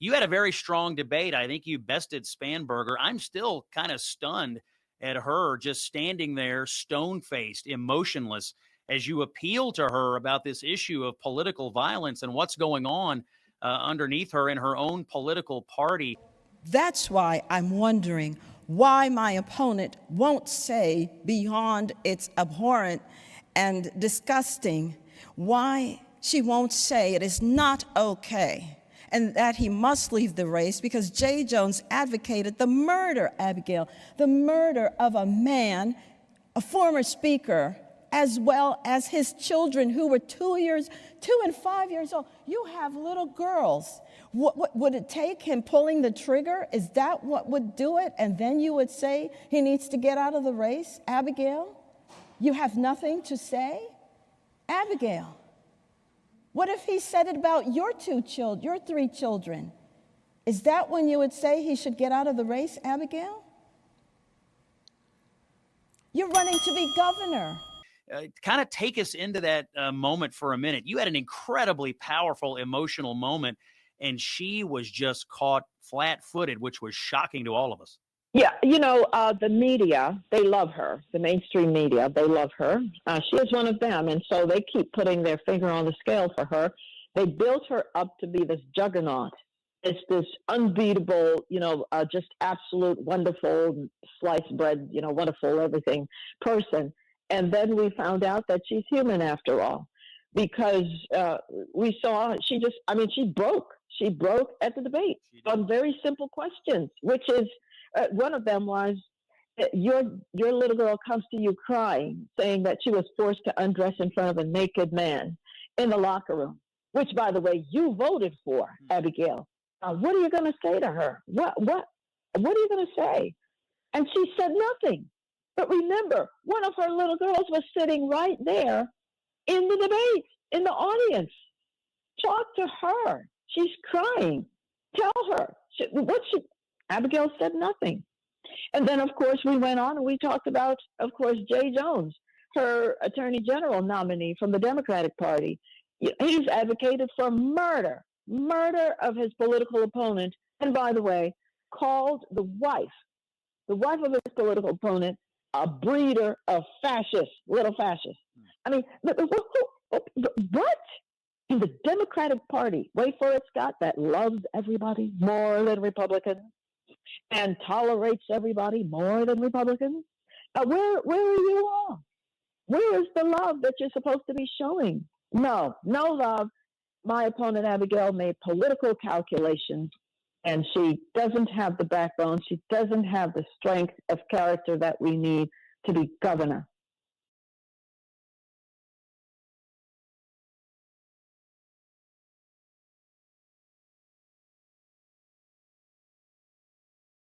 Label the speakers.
Speaker 1: You had a very strong debate. I think you bested Spanberger. I'm still kind of stunned at her just standing there, stone-faced, emotionless, as you appeal to her about this issue of political violence and what's going on underneath her in her own political party.
Speaker 2: That's why I'm wondering why my opponent won't say, beyond it's abhorrent and disgusting, why she won't say it is not okay and that he must leave the race, because Jay Jones advocated the murder, Abigail, the murder of a man, a former speaker, as well as his children who were 2 and 5 years old. You have little girls. What would it take him pulling the trigger? Is that what would do it? And then you would say he needs to get out of the race? Abigail, you have nothing to say? Abigail, what if he said it about your 3 children? Is that when you would say he should get out of the race, Abigail? You're running to be governor.
Speaker 1: Kind of take us into that moment for a minute. You had an incredibly powerful, emotional moment, and she was just caught flat-footed, which was shocking to all of us.
Speaker 3: Yeah, the media, they love her. The mainstream media, they love her. She is one of them, and so they keep putting their finger on the scale for her. They built her up to be this juggernaut. It's this unbeatable, just absolute wonderful sliced bread, wonderful everything person. And then we found out that she's human after all, because we saw she broke. She broke at the debate on very simple questions, which is one of them was, your little girl comes to you crying, saying that she was forced to undress in front of a naked man in the locker room, which, by the way, you voted for, Abigail. What are you going to say to her? What are you going to say? And she said nothing. But remember, one of her little girls was sitting right there in the debate, in the audience. Talk to her. She's crying. Tell her. Abigail said nothing. And then, of course, we went on and we talked about, of course, Jay Jones, her attorney general nominee from the Democratic Party. He's advocated for murder of his political opponent. And by the way, called the wife of his political opponent, a breeder of fascists, little fascists. I mean, what? In the Democratic Party, wait for it, Scott, that loves everybody more than Republicans and tolerates everybody more than Republicans. Where are you all? Where is the love that you're supposed to be showing? No love. My opponent, Abigail, made political calculations, and she doesn't have the backbone. She doesn't have the strength of character that we need to be governor.